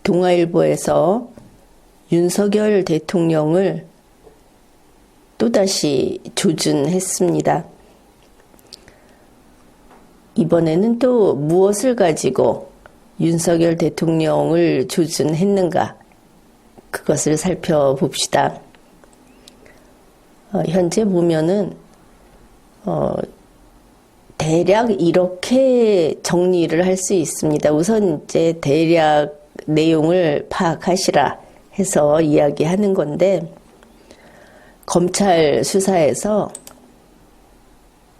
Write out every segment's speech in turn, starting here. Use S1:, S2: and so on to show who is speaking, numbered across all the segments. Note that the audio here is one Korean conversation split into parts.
S1: 동아일보에서 윤석열 대통령을 또다시 조준했습니다. 이번에는 또 무엇을 가지고 윤석열 대통령을 조준했는가, 그것을 살펴봅시다. 현재 보면은 대략 이렇게 정리를 할 수 있습니다. 우선 이제 대략 내용을 파악하시라 해서 이야기하는 건데, 검찰 수사에서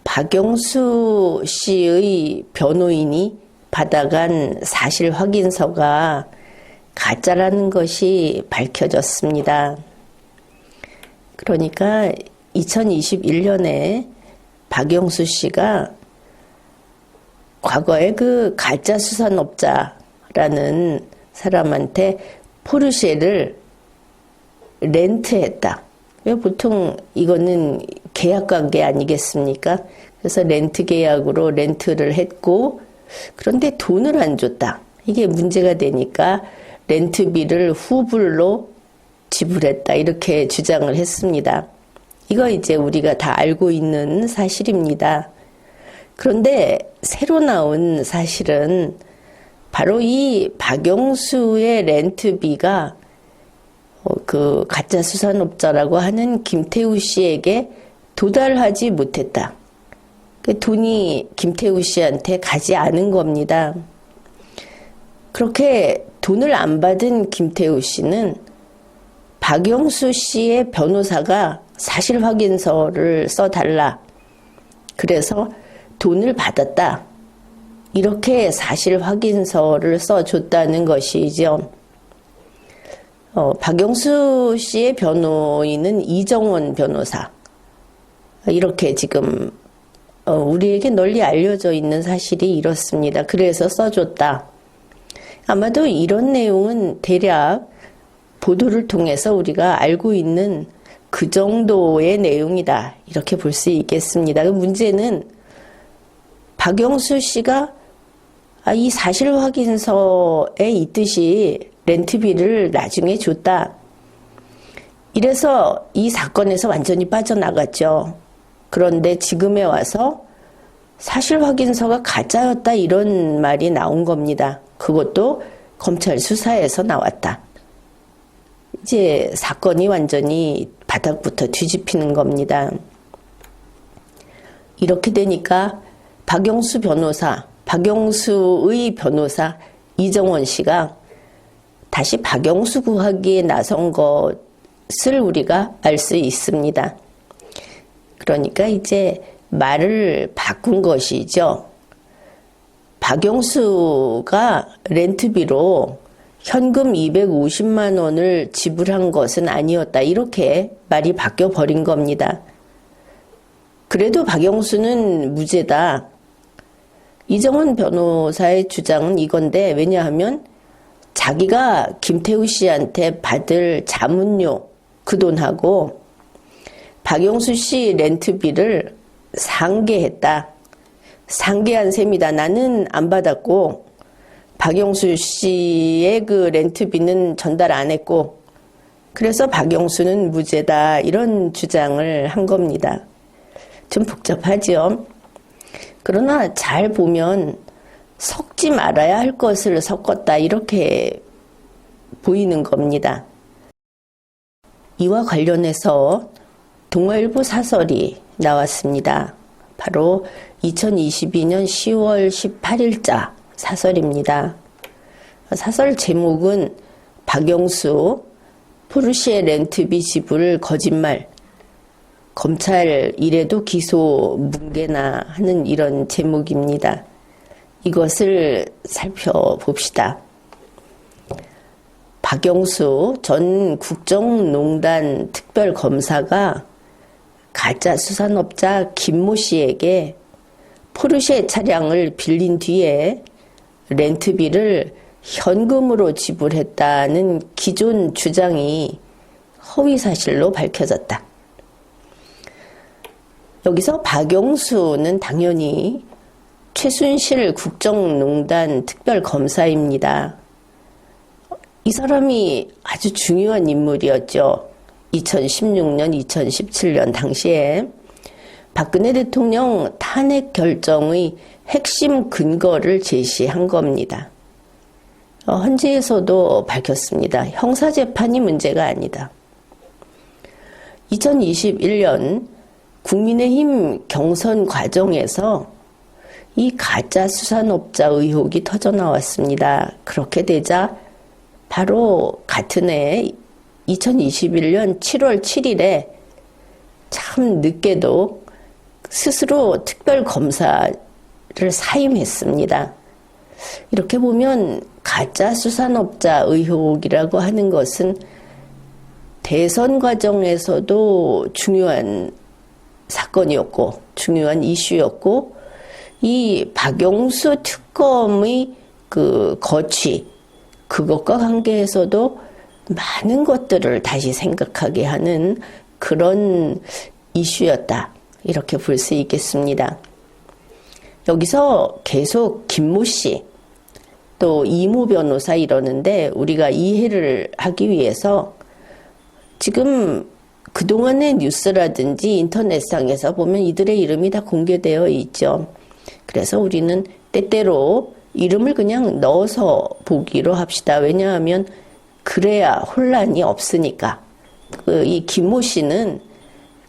S1: 박영수 씨의 변호인이 받아간 사실 확인서가 가짜라는 것이 밝혀졌습니다. 그러니까 2021년에 박영수 씨가 과거에 그 가짜 수산업자라는 사람한테 포르쉐를 렌트했다. 보통 이거는 계약관계 아니겠습니까? 그래서 렌트 계약으로 렌트를 했고, 그런데 돈을 안 줬다. 이게 문제가 되니까 렌트비를 후불로 지불했다. 이렇게 주장을 했습니다. 이거 이제 우리가 다 알고 있는 사실입니다. 그런데 새로 나온 사실은 바로 이 박영수의 렌트비가 그 가짜 수산업자라고 하는 김태우 씨에게 도달하지 못했다. 그 돈이 김태우 씨한테 가지 않은 겁니다. 그렇게 돈을 안 받은 김태우 씨는 박영수 씨의 변호사가 사실 확인서를 써달라. 그래서 돈을 받았다. 이렇게 사실 확인서를 써줬다는 것이죠. 박영수 씨의 변호인은 이정원 변호사. 이렇게 지금 우리에게 널리 알려져 있는 사실이 이렇습니다. 그래서 써줬다. 아마도 이런 내용은 대략 보도를 통해서 우리가 알고 있는 그 정도의 내용이다. 이렇게 볼 수 있겠습니다. 문제는 박영수 씨가 이 사실 확인서에 있듯이 렌트비를 나중에 줬다. 이래서 이 사건에서 완전히 빠져나갔죠. 그런데 지금에 와서 사실 확인서가 가짜였다, 이런 말이 나온 겁니다. 그것도 검찰 수사에서 나왔다. 이제 사건이 완전히 바닥부터 뒤집히는 겁니다. 이렇게 되니까 박영수의 변호사 이정원 씨가 다시 박영수 구하기에 나선 것을 우리가 알 수 있습니다. 그러니까 이제 말을 바꾼 것이죠. 박영수가 렌트비로 현금 250만 원을 지불한 것은 아니었다. 이렇게 말이 바뀌어 버린 겁니다. 그래도 박영수는 무죄다. 이정원 변호사의 주장은 이건데, 왜냐하면 자기가 김태우 씨한테 받을 자문료 그 돈하고 박영수 씨 렌트비를 상계했다. 상계한 셈이다. 나는 안 받았고 박영수 씨의 그 렌트비는 전달 안 했고, 그래서 박영수는 무죄다. 이런 주장을 한 겁니다. 좀 복잡하죠. 그러나 잘 보면 섞지 말아야 할 것을 섞었다. 이렇게 보이는 겁니다. 이와 관련해서 동아일보 사설이 나왔습니다. 바로 2022년 10월 18일자 사설입니다. 사설 제목은 박영수 포르쉐 렌트비 지불 거짓말, 검찰 이래도 기소 뭉개나 하는 이런 제목입니다. 이것을 살펴봅시다. 박영수 전 국정농단 특별검사가 가짜 수산업자 김모 씨에게 포르쉐 차량을 빌린 뒤에 렌트비를 현금으로 지불했다는 기존 주장이 허위사실로 밝혀졌다. 여기서 박영수는 당연히 최순실 국정농단 특별검사입니다. 이 사람이 아주 중요한 인물이었죠. 2016년, 2017년 당시에 박근혜 대통령 탄핵 결정의 핵심 근거를 제시한 겁니다. 헌재에서도 밝혔습니다. 형사재판이 문제가 아니다. 2021년 국민의힘 경선 과정에서 이 가짜 수산업자 의혹이 터져 나왔습니다. 그렇게 되자 바로 같은 해 2021년 7월 7일에 참 늦게도 스스로 특별검사를 사임했습니다. 이렇게 보면 가짜 수산업자 의혹이라고 하는 것은 대선 과정에서도 중요한 사건이었고 중요한 이슈였고 이 박용수 특검의 그 거취 그것과 관계해서도 많은 것들을 다시 생각하게 하는 그런 이슈였다. 이렇게 볼 수 있겠습니다. 여기서 계속 김모 씨, 또 이모 변호사 이러는데 우리가 이해를 하기 위해서 지금 그동안의 뉴스라든지 인터넷상에서 보면 이들의 이름이 다 공개되어 있죠. 그래서 우리는 때때로 이름을 그냥 넣어서 보기로 합시다. 왜냐하면 그래야 혼란이 없으니까. 이 김모 씨는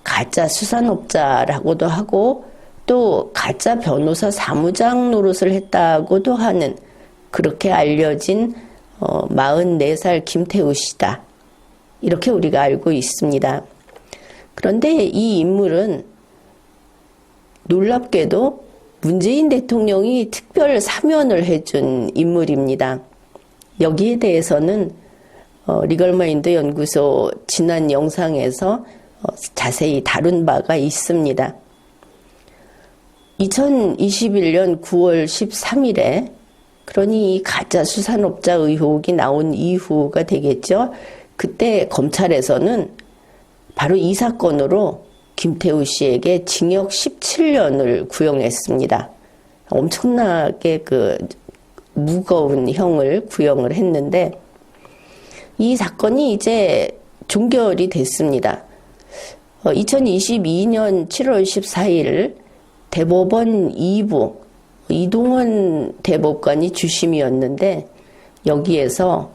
S1: 가짜 수산업자라고도 하고 또 가짜 변호사 사무장 노릇을 했다고도 하는 그렇게 알려진 44살 김태우 씨다. 이렇게 우리가 알고 있습니다. 그런데 이 인물은 놀랍게도 문재인 대통령이 특별 사면을 해준 인물입니다. 여기에 대해서는 리걸마인드 연구소 지난 영상에서 자세히 다룬 바가 있습니다. 2021년 9월 13일에 그러니 이 가짜 수산업자 의혹이 나온 이후가 되겠죠. 그때 검찰에서는 바로 이 사건으로 김태우 씨에게 징역 17년을 구형했습니다. 엄청나게 무거운 형을 구형을 했는데 이 사건이 이제 종결이 됐습니다. 2022년 7월 14일 대법원 2부 이동원 대법관이 주심이었는데 여기에서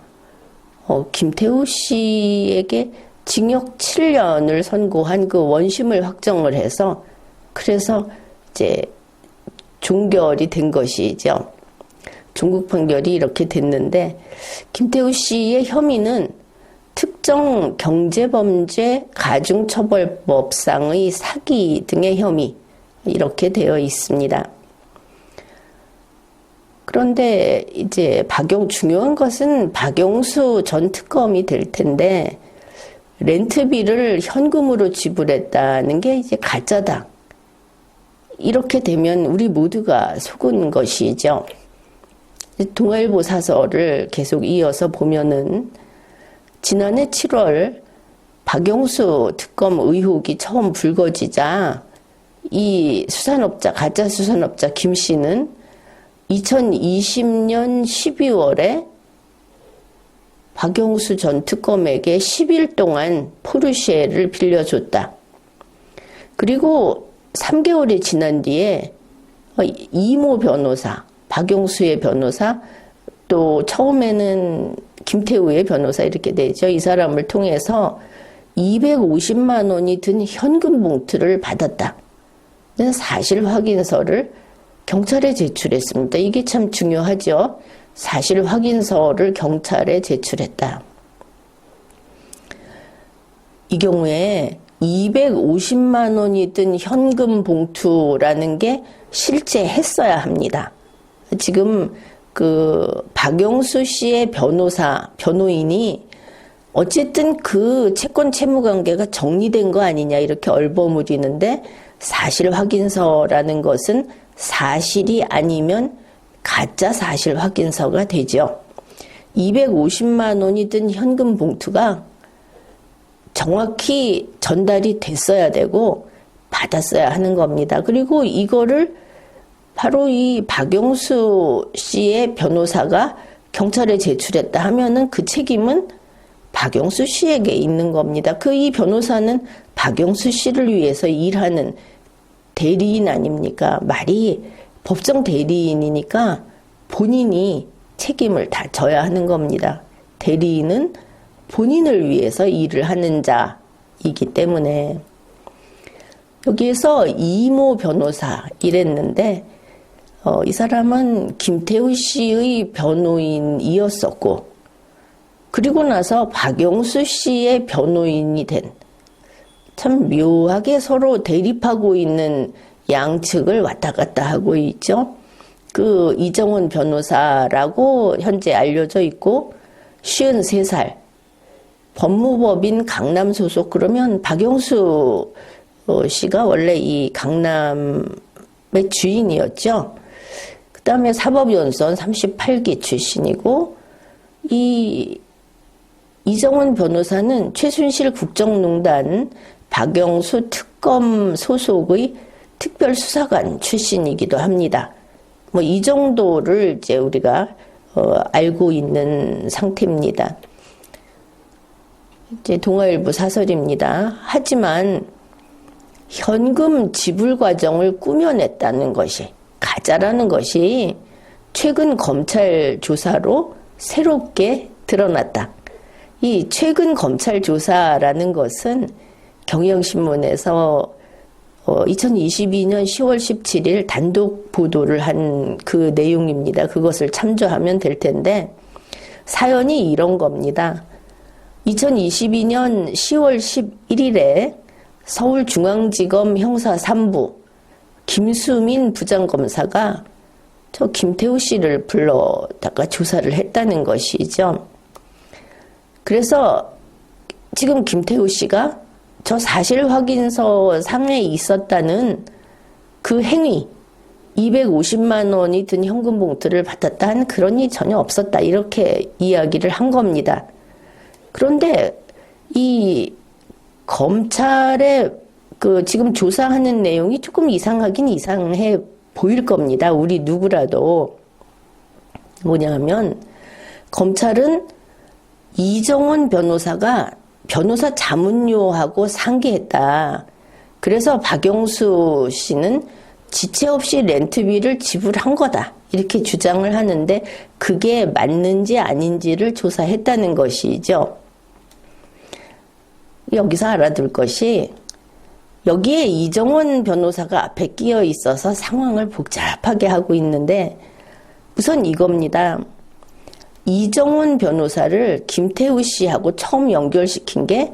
S1: 김태우 씨에게 징역 7년을 선고한 그 원심을 확정을 해서 그래서 이제 종결이 된 것이죠. 종국 판결이 이렇게 됐는데 김태우 씨의 혐의는 특정 경제범죄 가중처벌법상의 사기 등의 혐의 이렇게 되어 있습니다. 그런데 이제 중요한 것은 박용수 전 특검이 될 텐데 렌트비를 현금으로 지불했다는 게 이제 가짜다. 이렇게 되면 우리 모두가 속은 것이죠. 동아일보 사설을 계속 이어서 보면은 지난해 7월 박용수 특검 의혹이 처음 불거지자 이 가짜 수산업자 김 씨는 2020년 12월에 박용수 전 특검에게 10일 동안 포르쉐를 빌려줬다. 그리고 3개월이 지난 뒤에 이모 변호사, 박용수의 변호사, 또 처음에는 김태우의 변호사 이렇게 되죠. 이 사람을 통해서 250만 원이 든 현금 봉투를 받았다. 사실 확인서를 경찰에 제출했습니다. 이게 참 중요하죠. 사실 확인서를 경찰에 제출했다. 이 경우에 250만 원이 든 현금 봉투라는 게 실제 했어야 합니다. 지금 박용수 씨의 변호인이 어쨌든 그 채권 채무 관계가 정리된 거 아니냐 이렇게 얼버무리는데 사실 확인서라는 것은 사실이 아니면 가짜 사실 확인서가 되죠. 250만 원이 든 현금 봉투가 정확히 전달이 됐어야 되고 받았어야 하는 겁니다. 그리고 이거를 바로 이 박용수 씨의 변호사가 경찰에 제출했다 하면은 그 책임은 박영수 씨에게 있는 겁니다. 이 변호사는 박영수 씨를 위해서 일하는 대리인 아닙니까? 말이 법정 대리인이니까 본인이 책임을 다 져야 하는 겁니다. 대리인은 본인을 위해서 일을 하는 자이기 때문에. 여기에서 이모 변호사 이랬는데 이 사람은 김태우 씨의 변호인이었었고, 그리고 나서 박영수 씨의 변호인이 된, 참 묘하게 서로 대립하고 있는 양측을 왔다 갔다 하고 있죠. 이정훈 변호사라고 현재 알려져 있고, 53살, 법무법인 강남 소속. 그러면 박영수 씨가 원래 이 강남의 주인이었죠. 그 다음에 사법연수원 38기 출신이고, 이정훈 변호사는 최순실 국정농단 박영수 특검 소속의 특별수사관 출신이기도 합니다. 이 정도를 이제 우리가 알고 있는 상태입니다. 이제 동아일보 사설입니다. 하지만 현금 지불 과정을 꾸며냈다는 것이, 가짜라는 것이 최근 검찰 조사로 새롭게 드러났다. 이 최근 검찰 조사라는 것은 경향신문에서 2022년 10월 17일 단독 보도를 한 그 내용입니다. 그것을 참조하면 될 텐데, 사연이 이런 겁니다. 2022년 10월 11일에 서울중앙지검 형사 3부 김수민 부장검사가 저 김태우 씨를 불러다가 조사를 했다는 것이죠. 그래서 지금 김태우 씨가 저 사실 확인서 상에 있었다는 그 행위, 250만 원이 든 현금 봉투를 받았다 하는 그런 일이 전혀 없었다, 이렇게 이야기를 한 겁니다. 그런데 이 검찰의 지금 조사하는 내용이 조금 이상하긴 이상해 보일 겁니다. 우리 누구라도. 뭐냐면 검찰은 이정훈 변호사가 변호사 자문료하고 상계했다. 그래서 박영수 씨는 지체 없이 렌트비를 지불한 거다, 이렇게 주장을 하는데, 그게 맞는지 아닌지를 조사했다는 것이죠. 여기서 알아둘 것이, 여기에 이정훈 변호사가 앞에 끼어 있어서 상황을 복잡하게 하고 있는데, 우선 이겁니다. 이정훈 변호사를 김태우 씨하고 처음 연결시킨 게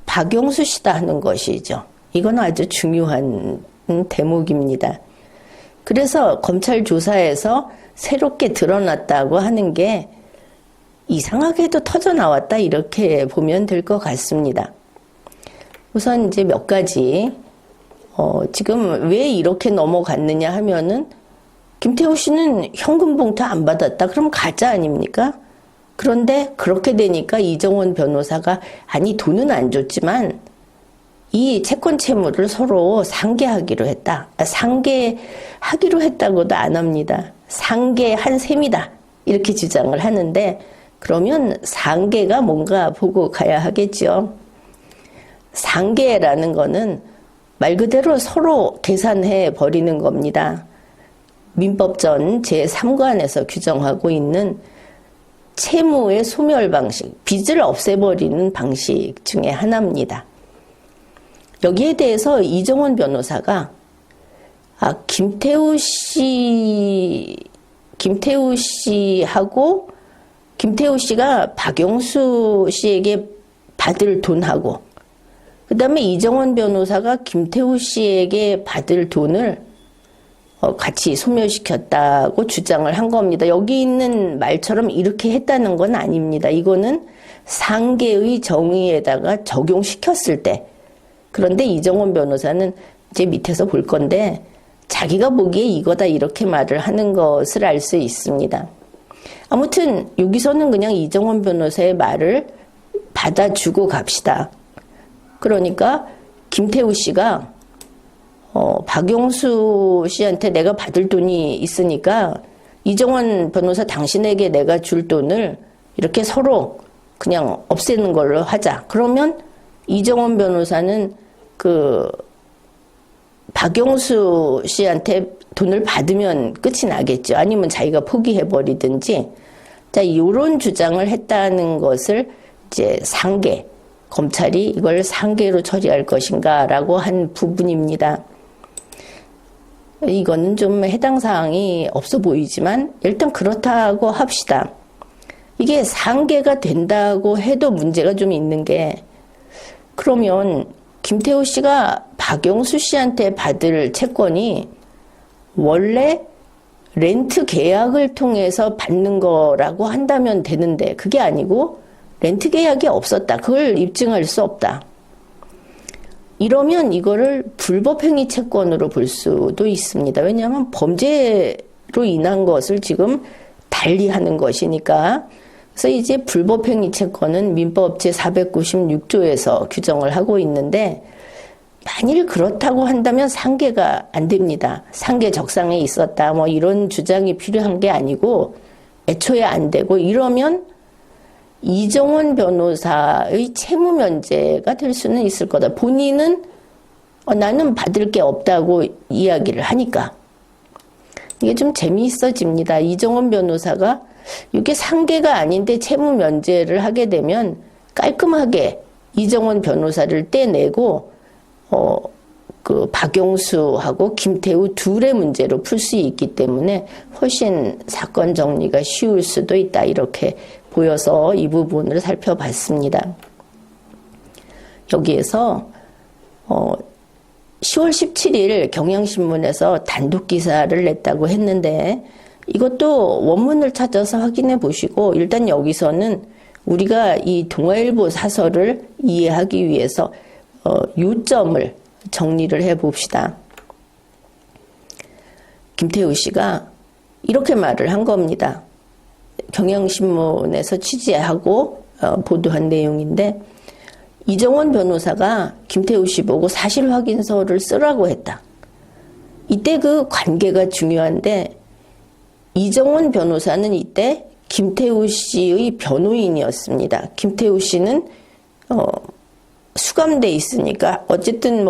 S1: 박영수 씨다 하는 것이죠. 이건 아주 중요한 대목입니다. 그래서 검찰 조사에서 새롭게 드러났다고 하는 게 이상하게도 터져 나왔다, 이렇게 보면 될 것 같습니다. 우선 이제 몇 가지, 지금 왜 이렇게 넘어갔느냐 하면은, 김태우 씨는 현금 봉투 안 받았다, 그럼 가짜 아닙니까? 그런데 그렇게 되니까 이정훈 변호사가, 아니 돈은 안 줬지만 이 채권 채무를 서로 상계하기로 했다. 상계하기로 했다고도 안 합니다. 상계한 셈이다, 이렇게 주장을 하는데, 그러면 상계가 뭔가 보고 가야 하겠죠. 상계라는 거는 말 그대로 서로 계산해 버리는 겁니다. 민법전 제3관에서 규정하고 있는 채무의 소멸 방식, 빚을 없애버리는 방식 중에 하나입니다. 여기에 대해서 이정훈 변호사가 김태우 씨하고, 김태우 씨가 박영수 씨에게 받을 돈하고, 그 다음에 이정훈 변호사가 김태우 씨에게 받을 돈을 같이 소멸시켰다고 주장을 한 겁니다. 여기 있는 말처럼 이렇게 했다는 건 아닙니다. 이거는 상계의 정의에다가 적용시켰을 때. 그런데 이정훈 변호사는 이제 밑에서 볼 건데, 자기가 보기에 이거다, 이렇게 말을 하는 것을 알 수 있습니다. 아무튼 여기서는 그냥 이정훈 변호사의 말을 받아주고 갑시다. 그러니까 김태우 씨가 박영수 씨한테 내가 받을 돈이 있으니까 이정원 변호사 당신에게 내가 줄 돈을 이렇게 서로 그냥 없애는 걸로 하자. 그러면 이정원 변호사는 그 박영수 씨한테 돈을 받으면 끝이 나겠죠. 아니면 자기가 포기해버리든지. 자, 이런 주장을 했다는 것을 이제 상계, 검찰이 이걸 상계로 처리할 것인가라고 한 부분입니다. 이거는 좀 해당 사항이 없어 보이지만 일단 그렇다고 합시다. 이게 상계가 된다고 해도 문제가 좀 있는 게, 그러면 김태우 씨가 박영수 씨한테 받을 채권이 원래 렌트 계약을 통해서 받는 거라고 한다면 되는데 그게 아니고 렌트 계약이 없었다. 그걸 입증할 수 없다. 이러면 이거를 불법행위 채권으로 볼 수도 있습니다. 왜냐하면 범죄로 인한 것을 지금 달리하는 것이니까. 그래서 이제 불법행위 채권은 민법 제496조에서 규정을 하고 있는데, 만일 그렇다고 한다면 상계가 안 됩니다. 상계 적상에 있었다. 뭐 이런 주장이 필요한 게 아니고 애초에 안 되고, 이러면 이정원 변호사의 채무 면제가 될 수는 있을 거다. 본인은 나는 받을 게 없다고 이야기를 하니까. 이게 좀 재미있어집니다. 이정원 변호사가 이게 상계가 아닌데 채무 면제를 하게 되면 깔끔하게 이정원 변호사를 떼내고 그 박영수하고 김태우 둘의 문제로 풀 수 있기 때문에 훨씬 사건 정리가 쉬울 수도 있다. 이렇게 보여서 이 부분을 살펴봤습니다. 여기에서 10월 17일 경향신문에서 단독 기사를 냈다고 했는데, 이것도 원문을 찾아서 확인해 보시고, 일단 여기서는 우리가 이 동아일보 사설을 이해하기 위해서 요점을 정리를 해 봅시다. 김태우 씨가 이렇게 말을 한 겁니다. 경향신문에서 취재하고 보도한 내용인데, 이정원 변호사가 김태우 씨 보고 사실 확인서를 쓰라고 했다. 이때 그 관계가 중요한데, 이정원 변호사는 이때 김태우 씨의 변호인이었습니다. 김태우 씨는 수감돼 있으니까 어쨌든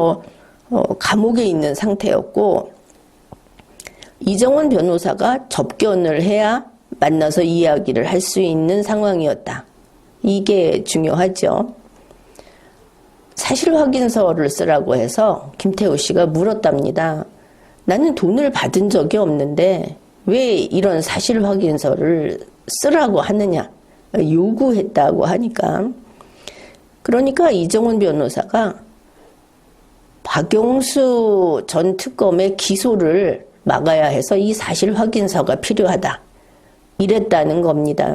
S1: 감옥에 있는 상태였고, 이정원 변호사가 접견을 해야 만나서 이야기를 할 수 있는 상황이었다. 이게 중요하죠. 사실 확인서를 쓰라고 해서 김태우 씨가 물었답니다. 나는 돈을 받은 적이 없는데 왜 이런 사실 확인서를 쓰라고 하느냐, 요구했다고 하니까. 그러니까 이정원 변호사가 박영수 전 특검의 기소를 막아야 해서 이 사실 확인서가 필요하다. 이랬다는 겁니다.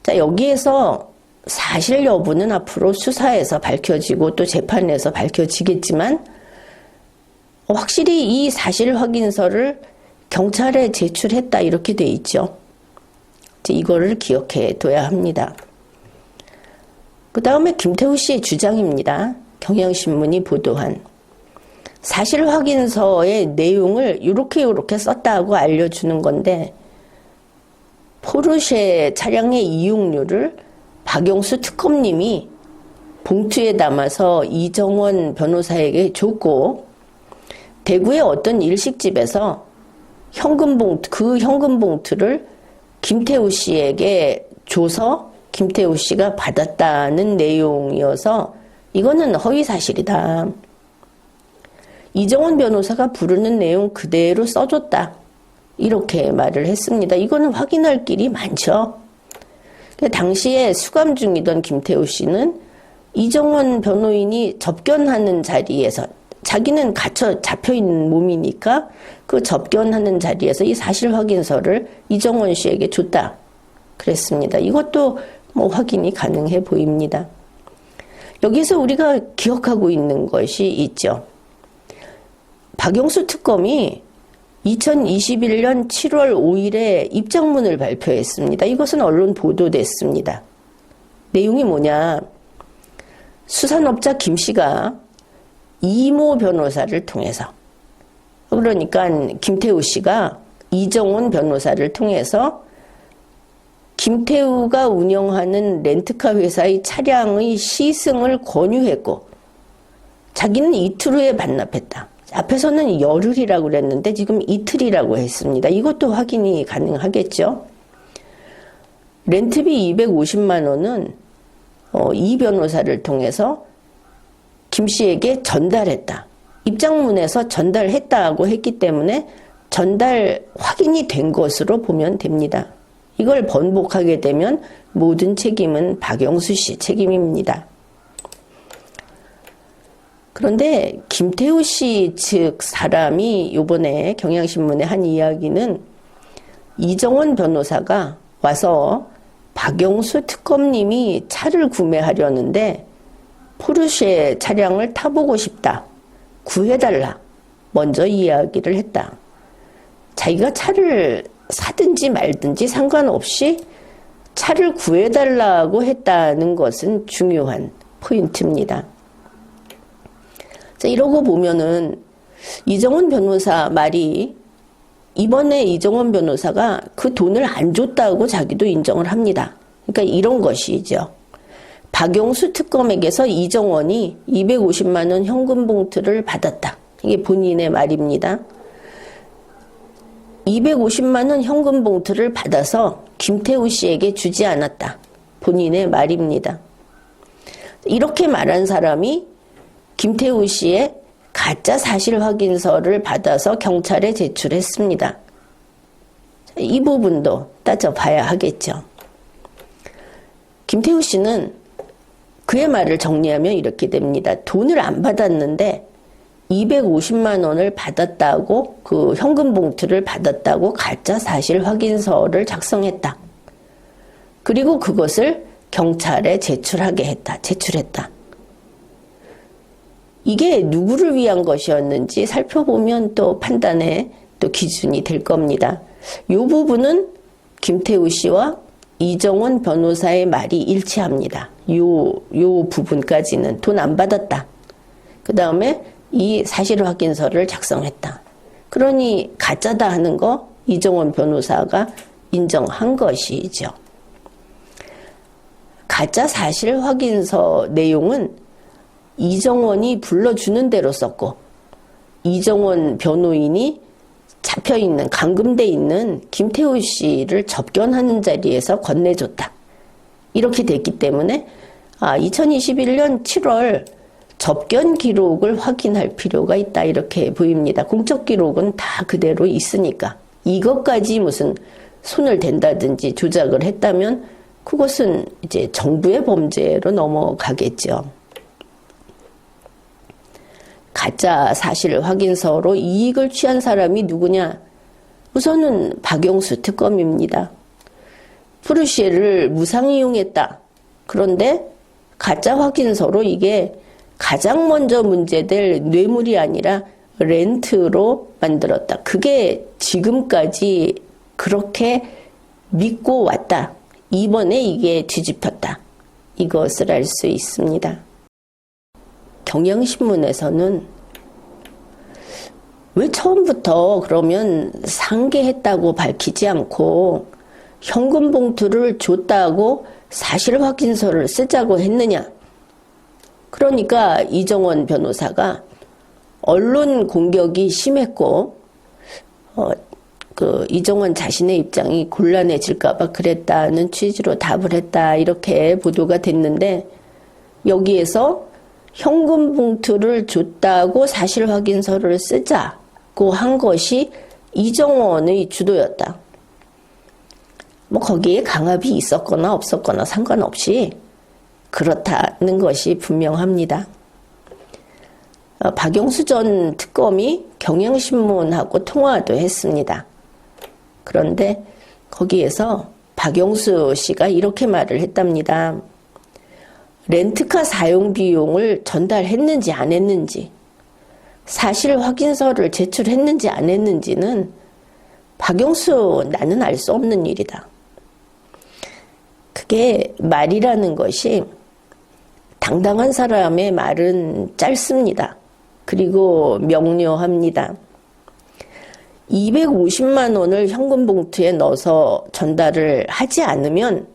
S1: 자, 여기에서 사실 여부는 앞으로 수사에서 밝혀지고 또 재판에서 밝혀지겠지만, 확실히 이 사실 확인서를 경찰에 제출했다 이렇게 돼 있죠. 이거를 기억해 둬야 합니다. 그 다음에 김태우 씨의 주장입니다. 경향신문이 보도한 사실 확인서의 내용을 이렇게 썼다고 알려주는 건데, 포르쉐 차량의 이용료를 박영수 특검님이 봉투에 담아서 이정원 변호사에게 줬고, 대구의 어떤 일식집에서 그 현금 봉투를 김태우 씨에게 줘서 김태우 씨가 받았다는 내용이어서 이거는 허위 사실이다. 이정원 변호사가 부르는 내용 그대로 써줬다. 이렇게 말을 했습니다. 이거는 확인할 길이 많죠. 당시에 수감 중이던 김태우 씨는 이정원 변호인이 접견하는 자리에서, 자기는 잡혀있는 몸이니까 그 접견하는 자리에서 이 사실 확인서를 이정원 씨에게 줬다. 그랬습니다. 이것도 확인이 가능해 보입니다. 여기서 우리가 기억하고 있는 것이 있죠. 박영수 특검이 2021년 7월 5일에 입장문을 발표했습니다. 이것은 언론 보도됐습니다. 내용이 뭐냐? 수산업자 김 씨가 이모 변호사를 통해서, 그러니까 김태우 씨가 이정훈 변호사를 통해서 김태우가 운영하는 렌트카 회사의 차량의 시승을 권유했고 자기는 이틀 후에 반납했다. 앞에서는 열흘이라고 그랬는데 지금 이틀이라고 했습니다. 이것도 확인이 가능하겠죠. 렌트비 250만 원은 이 변호사를 통해서 김 씨에게 전달했다. 입장문에서 전달했다고 했기 때문에 전달 확인이 된 것으로 보면 됩니다. 이걸 번복하게 되면 모든 책임은 박영수 씨 책임입니다. 그런데 김태우 씨 측 사람이 이번에 경향신문에 한 이야기는 이정훈 변호사가 와서 박영수 특검님이 차를 구매하려는데 포르쉐 차량을 타보고 싶다. 구해달라. 먼저 이야기를 했다. 자기가 차를 사든지 말든지 상관없이 차를 구해달라고 했다는 것은 중요한 포인트입니다. 자, 이러고 보면은 이정훈 변호사 말이 이번에 이정훈 변호사가 그 돈을 안 줬다고 자기도 인정을 합니다. 그러니까 이런 것이죠. 박영수 특검에게서 이정원이 250만 원 현금 봉투를 받았다. 이게 본인의 말입니다. 250만 원 현금 봉투를 받아서 김태우 씨에게 주지 않았다. 본인의 말입니다. 이렇게 말한 사람이 김태우 씨의 가짜 사실 확인서를 받아서 경찰에 제출했습니다. 이 부분도 따져봐야 하겠죠. 김태우 씨는 그의 말을 정리하면 이렇게 됩니다. 돈을 안 받았는데 250만 원을 받았다고 그 현금 봉투를 받았다고 가짜 사실 확인서를 작성했다. 그리고 그것을 경찰에 제출했다. 이게 누구를 위한 것이었는지 살펴보면 또 판단의 또 기준이 될 겁니다. 이 부분은 김태우 씨와 이정훈 변호사의 말이 일치합니다. 요 부분까지는 돈 안 받았다. 그 다음에 이 사실 확인서를 작성했다. 그러니 가짜다 하는 거 이정훈 변호사가 인정한 것이죠. 가짜 사실 확인서 내용은 이정원이 불러주는 대로 썼고 이정원 변호인이 잡혀있는 감금돼 있는 김태우 씨를 접견하는 자리에서 건네줬다. 이렇게 됐기 때문에 2021년 7월 접견 기록을 확인할 필요가 있다. 이렇게 보입니다. 공적 기록은 다 그대로 있으니까 이것까지 무슨 손을 댄다든지 조작을 했다면 그것은 이제 정부의 범죄로 넘어가겠죠. 가짜 사실 확인서로 이익을 취한 사람이 누구냐? 우선은 박영수 특검입니다. 포르쉐를 무상 이용했다. 그런데 가짜 확인서로 이게 가장 먼저 문제될 뇌물이 아니라 렌트로 만들었다. 그게 지금까지 그렇게 믿고 왔다. 이번에 이게 뒤집혔다. 이것을 알 수 있습니다. 경향신문에서는 왜 처음부터 그러면 상계했다고 밝히지 않고 현금 봉투를 줬다고 사실 확인서를 쓰자고 했느냐? 그러니까 이정원 변호사가 언론 공격이 심했고 이정원 자신의 입장이 곤란해질까봐 그랬다는 취지로 답을 했다. 이렇게 보도가 됐는데 여기에서 현금 봉투를 줬다고 사실 확인서를 쓰자고 한 것이 이정원의 주도였다. 거기에 강압이 있었거나 없었거나 상관없이 그렇다는 것이 분명합니다. 박영수 전 특검이 경향신문하고 통화도 했습니다. 그런데 거기에서 박영수 씨가 이렇게 말을 했답니다. 렌트카 사용 비용을 전달했는지 안 했는지, 사실 확인서를 제출했는지 안 했는지는 박영수 나는 알 수 없는 일이다. 그게 말이라는 것이 당당한 사람의 말은 짧습니다. 그리고 명료합니다. 250만 원을 현금 봉투에 넣어서 전달을 하지 않으면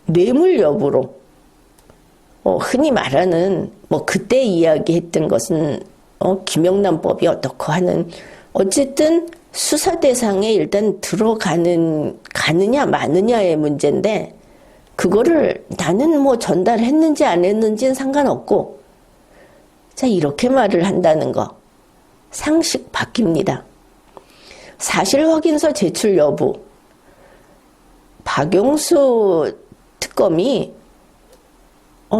S1: 뇌물 여부로 흔히 말하는 그때 이야기했던 것은 김영란법이 어떻고 하는 어쨌든 수사 대상에 일단 가느냐 마느냐의 문제인데 그거를 나는 전달했는지 안 했는지는 상관없고 자 이렇게 말을 한다는 거 상식 바뀝니다. 사실 확인서 제출 여부 박영수 특검이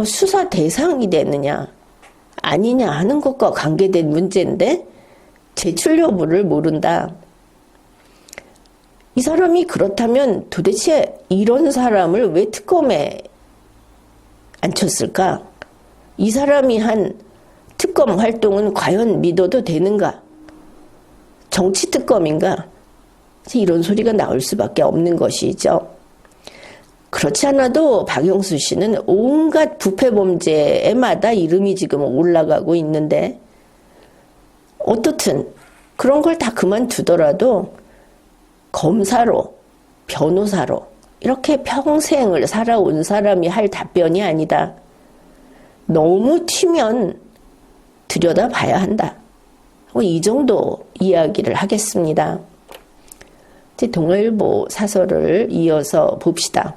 S1: 수사 대상이 되느냐 아니냐 하는 것과 관계된 문제인데 제출 여부를 모른다. 이 사람이 그렇다면 도대체 이런 사람을 왜 특검에 앉혔을까? 이 사람이 한 특검 활동은 과연 믿어도 되는가? 정치 특검인가? 이런 소리가 나올 수밖에 없는 것이죠. 그렇지 않아도 박영수 씨는 온갖 부패 범죄에마다 이름이 지금 올라가고 있는데 어떻든 그런 걸 다 그만두더라도 검사로 변호사로 이렇게 평생을 살아온 사람이 할 답변이 아니다. 너무 튀면 들여다봐야 한다. 이 정도 이야기를 하겠습니다. 이제 동아일보 사설을 이어서 봅시다.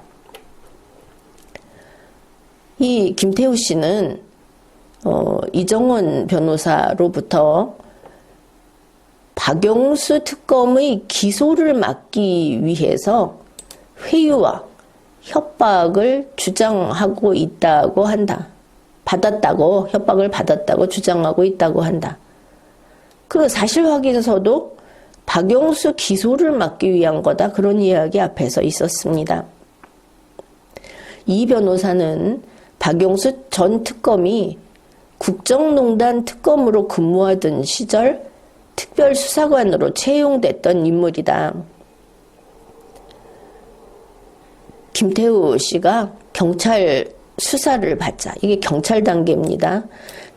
S1: 이 김태우 씨는 이정원 변호사로부터 박영수 특검의 기소를 막기 위해서 회유와 협박을 주장하고 있다고 한다. 협박을 받았다고 주장하고 있다고 한다. 그리고 사실 확인서도 박영수 기소를 막기 위한 거다. 그런 이야기 앞에서 있었습니다. 이 변호사는 박영수 전 특검이 국정농단 특검으로 근무하던 시절 특별수사관으로 채용됐던 인물이다. 김태우 씨가 경찰 수사를 받자, 이게 경찰 단계입니다.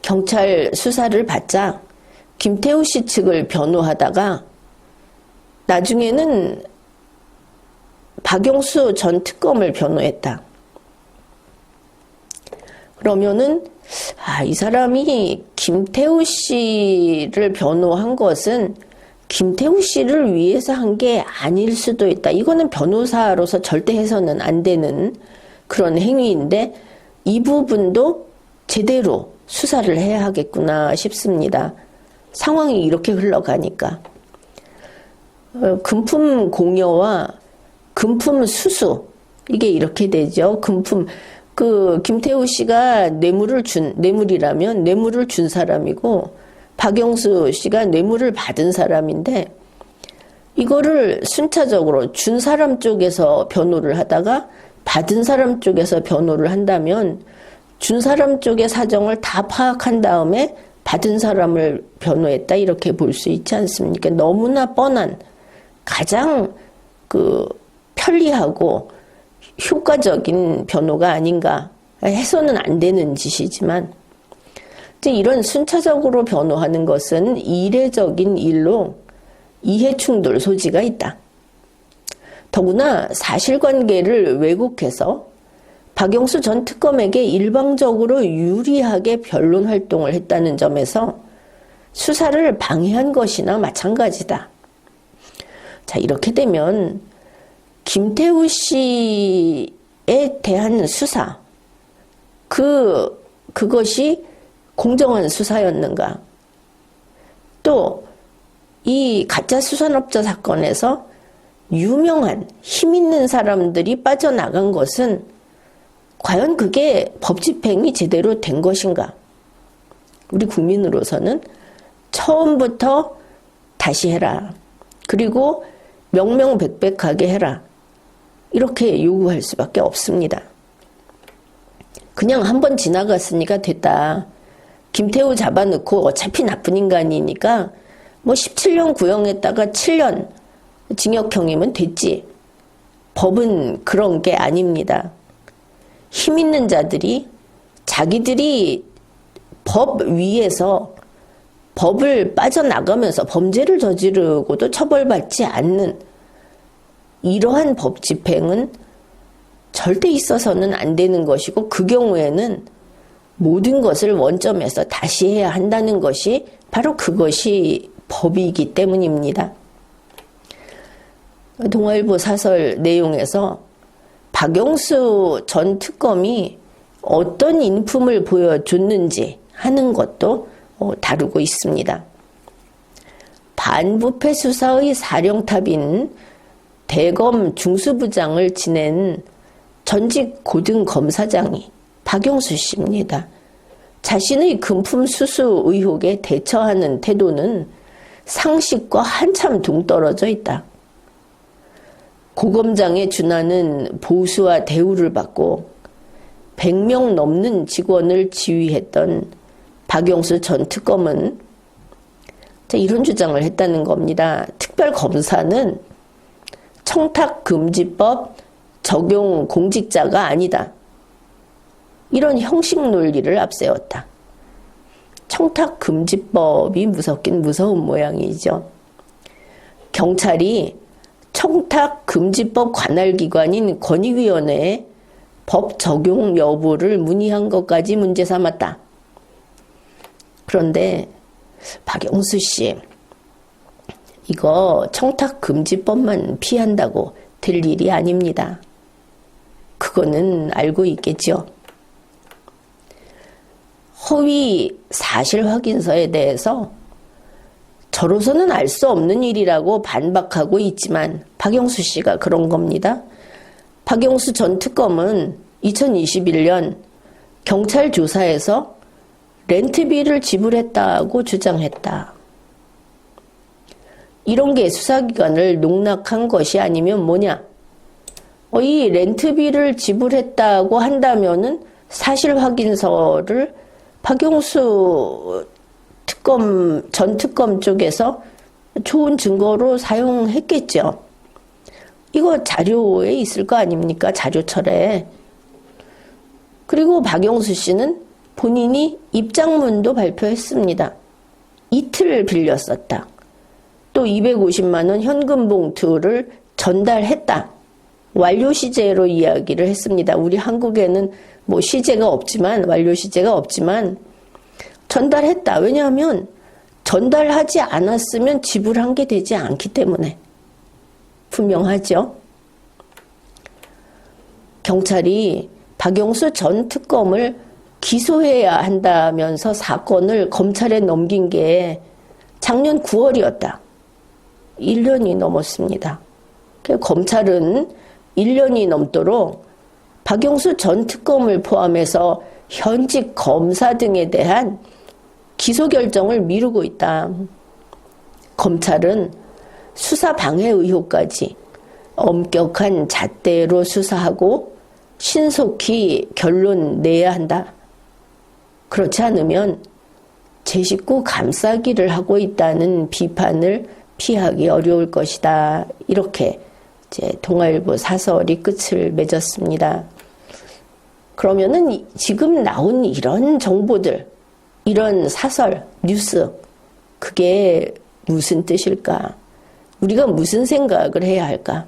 S1: 경찰 수사를 받자 김태우 씨 측을 변호하다가 나중에는 박영수 전 특검을 변호했다. 그러면은 이 사람이 김태우 씨를 변호한 것은 김태우 씨를 위해서 한 게 아닐 수도 있다. 이거는 변호사로서 절대 해서는 안 되는 그런 행위인데 이 부분도 제대로 수사를 해야 하겠구나 싶습니다. 상황이 이렇게 흘러가니까. 금품 공여와 금품 수수 이게 이렇게 되죠. 김태우 씨가 뇌물이라면 뇌물을 준 사람이고 박영수 씨가 뇌물을 받은 사람인데 이거를 순차적으로 준 사람 쪽에서 변호를 하다가 받은 사람 쪽에서 변호를 한다면 준 사람 쪽의 사정을 다 파악한 다음에 받은 사람을 변호했다 이렇게 볼 수 있지 않습니까? 너무나 뻔한 가장 편리하고 효과적인 변호가 아닌가 해서는 안 되는 짓이지만 이런 순차적으로 변호하는 것은 이례적인 일로 이해충돌 소지가 있다. 더구나 사실관계를 왜곡해서 박영수 전 특검에게 일방적으로 유리하게 변론 활동을 했다는 점에서 수사를 방해한 것이나 마찬가지다. 자, 이렇게 되면 김태우 씨에 대한 수사, 그것이 공정한 수사였는가? 또, 이 가짜 수산업자 사건에서 유명한 힘 있는 사람들이 빠져나간 것은 과연 그게 법 집행이 제대로 된 것인가? 우리 국민으로서는 처음부터 다시 해라. 그리고 명명백백하게 해라. 이렇게 요구할 수밖에 없습니다. 그냥 한번 지나갔으니까 됐다. 김태우 잡아놓고 어차피 나쁜 인간이니까 17년 구형했다가 7년 징역형이면 됐지. 법은 그런 게 아닙니다. 힘 있는 자들이 자기들이 법 위에서 법을 빠져나가면서 범죄를 저지르고도 처벌받지 않는 이러한 법 집행은 절대 있어서는 안 되는 것이고, 그 경우에는 모든 것을 원점에서 다시 해야 한다는 것이 바로 그것이 법이기 때문입니다. 동아일보 사설 내용에서 박영수 전 특검이 어떤 인품을 보여줬는지 하는 것도 다루고 있습니다. 반부패 수사의 사령탑인 대검 중수부장을 지낸 전직 고등검사장이 박영수 씨입니다. 자신의 금품 수수 의혹에 대처하는 태도는 상식과 한참 동떨어져 있다. 고검장에 준하는 보수와 대우를 받고 100명 넘는 직원을 지휘했던 박영수 전 특검은 이런 주장을 했다는 겁니다. 특별검사는 청탁금지법 적용 공직자가 아니다. 이런 형식 논리를 앞세웠다. 청탁금지법이 무섭긴 무서운 모양이죠. 경찰이 청탁금지법 관할기관인 권익위원회에 법 적용 여부를 문의한 것까지 문제 삼았다. 그런데 박영수 씨, 이거 청탁금지법만 피한다고 될 일이 아닙니다. 그거는 알고 있겠죠. 허위 사실 확인서에 대해서 저로서는 알 수 없는 일이라고 반박하고 있지만 박영수 씨가 그런 겁니다. 박영수 전 특검은 2021년 경찰 조사에서 렌트비를 지불했다고 주장했다. 이런 게 수사기관을 농락한 것이 아니면 뭐냐? 이 렌트비를 지불했다고 한다면은 사실 확인서를 박영수 전 특검 쪽에서 좋은 증거로 사용했겠죠. 이거 자료에 있을 거 아닙니까? 자료철에. 그리고 박영수 씨는 본인이 입장문도 발표했습니다. 이틀 빌렸었다. 또 250만 원 현금 봉투를 전달했다. 완료 시제로 이야기를 했습니다. 우리 한국에는 뭐 시제가 없지만, 완료 시제가 없지만 전달했다. 왜냐하면 전달하지 않았으면 지불한 게 되지 않기 때문에. 분명하죠. 경찰이 박영수 전 특검을 기소해야 한다면서 사건을 검찰에 넘긴 게 작년 9월이었다. 1년이 넘었습니다. 검찰은 1년이 넘도록 박영수 전 특검을 포함해서 현직 검사 등에 대한 기소 결정을 미루고 있다. 검찰은 수사 방해 의혹까지 엄격한 잣대로 수사하고 신속히 결론 내야 한다. 그렇지 않으면 제 식구 감싸기를 하고 있다는 비판을 피하기 어려울 것이다. 이렇게 이제 동아일보 사설이 끝을 맺었습니다. 그러면은 지금 나온 이런 정보들, 이런 사설, 뉴스, 그게 무슨 뜻일까? 우리가 무슨 생각을 해야 할까?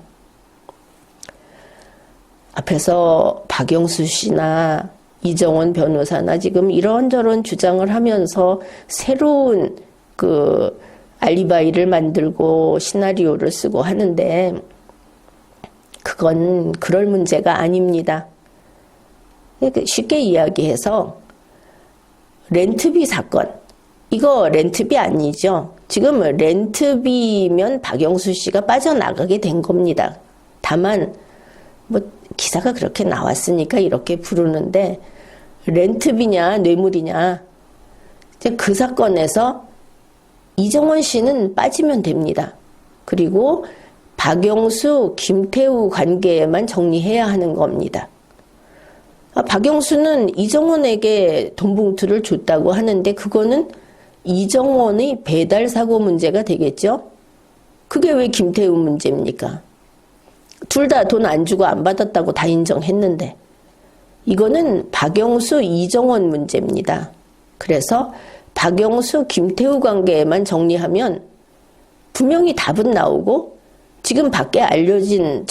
S1: 앞에서 박영수 씨나 이정원 변호사나 지금 이런저런 주장을 하면서 새로운 그 알리바이를 만들고 시나리오를 쓰고 하는데 그건 그럴 문제가 아닙니다. 쉽게 이야기해서 렌트비 사건, 이거 렌트비 아니죠. 지금 렌트비면 박영수 씨가 빠져나가게 된 겁니다. 다만 뭐 기사가 그렇게 나왔으니까 이렇게 부르는데 렌트비냐 뇌물이냐, 이제 그 사건에서 이정원 씨는 빠지면 됩니다. 그리고 박영수, 김태우 관계만 정리해야 하는 겁니다. 박영수는 이정원에게 돈 봉투를 줬다고 하는데 그거는 이정원의 배달 사고 문제가 되겠죠? 그게 왜 김태우 문제입니까? 둘 다 돈 안 주고 안 받았다고 다 인정했는데 이거는 박영수, 이정원 문제입니다. 그래서 박영수, 김태우 관계만 정리하면 분명히 답은 나오고 지금 밖에 알려진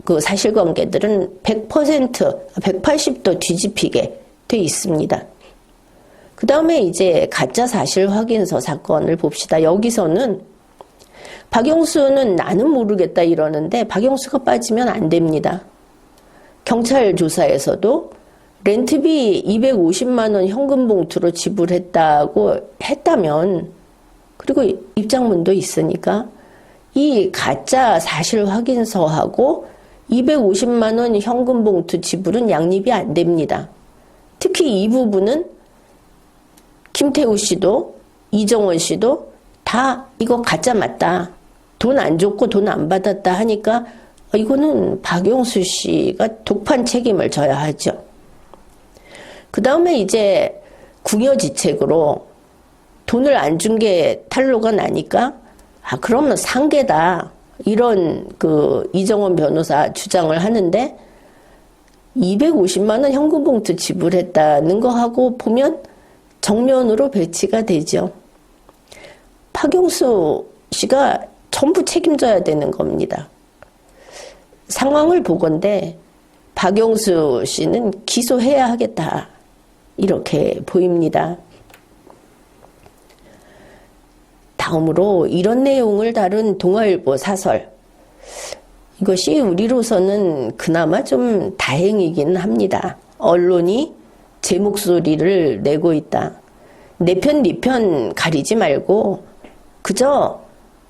S1: 그 사실관계들은 100%, 180도 뒤집히게 돼 있습니다. 그 다음에 이제 가짜 사실 확인서 사건을 봅시다. 여기서는 박영수는 나는 모르겠다 이러는데 박영수가 빠지면 안 됩니다. 경찰 조사에서도 렌트비 250만 원 현금 봉투로 지불했다고 했다면, 그리고 입장문도 있으니까 이 가짜 사실 확인서하고 250만 원 현금 봉투 지불은 양립이 안 됩니다. 특히 이 부분은 김태우 씨도 이정원 씨도 다 이거 가짜 맞다, 돈 안 줬고 돈 안 받았다 하니까 이거는 박영수 씨가 독판 책임을 져야 하죠. 그 다음에 이제 궁여지책으로 돈을 안 준 게 탄로가 나니까 그러면 상계다, 이런 이정원 변호사 주장을 하는데 250만 원 현금 봉투 지불했다는 거하고 보면 정면으로 배치가 되죠. 박영수 씨가 전부 책임져야 되는 겁니다. 상황을 보건대 박영수 씨는 기소해야 하겠다, 이렇게 보입니다. 다음으로 이런 내용을 다룬 동아일보 사설. 이것이 우리로서는 그나마 좀 다행이긴 합니다. 언론이 제 목소리를 내고 있다. 내 편, 네 편 가리지 말고 그저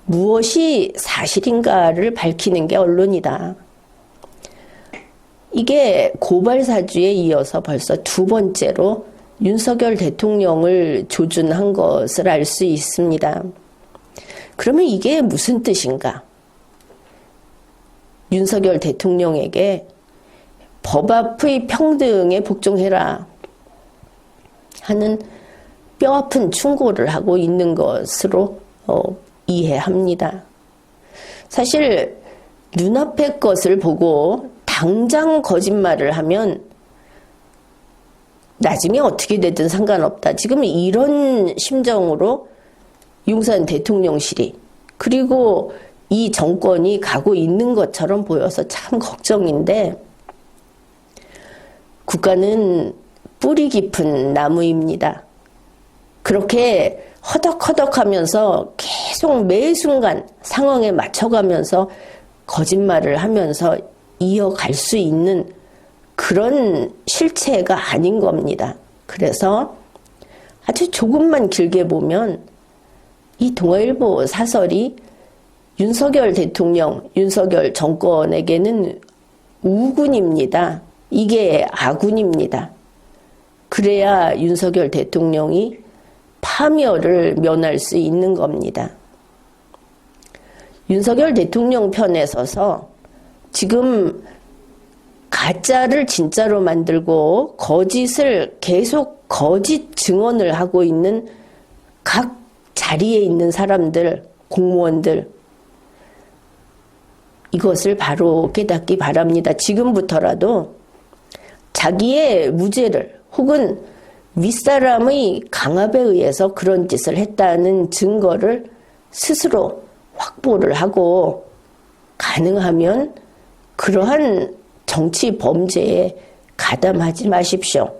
S1: 무엇이 사실인가를 밝히는 게 언론이다. 이게 고발사주에 이어서 벌써 두 번째로 윤석열 대통령을 조준한 것을 알 수 있습니다. 그러면 이게 무슨 뜻인가? 윤석열 대통령에게 법 앞의 평등에 복종해라 하는 뼈아픈 충고를 하고 있는 것으로 이해합니다. 사실 눈앞의 것을 보고 당장 거짓말을 하면 나중에 어떻게 되든 상관없다, 지금 이런 심정으로 용산 대통령실이 그리고 이 정권이 가고 있는 것처럼 보여서 참 걱정인데, 국가는 뿌리 깊은 나무입니다. 그렇게 허덕허덕하면서 계속 매 순간 상황에 맞춰가면서 거짓말을 하면서 이어갈 수 있는 그런 실체가 아닌 겁니다. 그래서 아주 조금만 길게 보면 이 동아일보 사설이 윤석열 대통령, 윤석열 정권에게는 우군입니다. 이게 아군입니다. 그래야 윤석열 대통령이 파멸을 면할 수 있는 겁니다. 윤석열 대통령 편에 서서 지금 가짜를 진짜로 만들고 거짓을 계속 거짓 증언을 하고 있는 각 자리에 있는 사람들, 공무원들, 이것을 바로 깨닫기 바랍니다. 지금부터라도 자기의 무죄를 혹은 윗사람의 강압에 의해서 그런 짓을 했다는 증거를 스스로 확보를 하고 가능하면 그러한 정치 범죄에 가담하지 마십시오.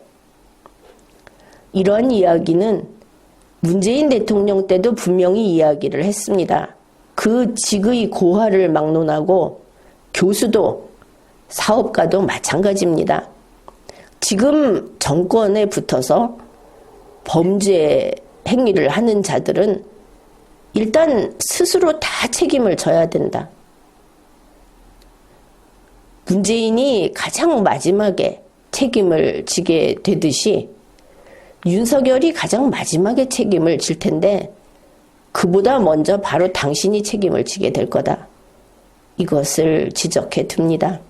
S1: 이러한 이야기는 문재인 대통령 때도 분명히 이야기를 했습니다. 그 직의 고하를 막론하고 교수도 사업가도 마찬가지입니다. 지금 정권에 붙어서 범죄 행위를 하는 자들은 일단 스스로 다 책임을 져야 된다. 문재인이 가장 마지막에 책임을 지게 되듯이 윤석열이 가장 마지막에 책임을 질 텐데 그보다 먼저 바로 당신이 책임을 지게 될 거다. 이것을 지적해 둡니다.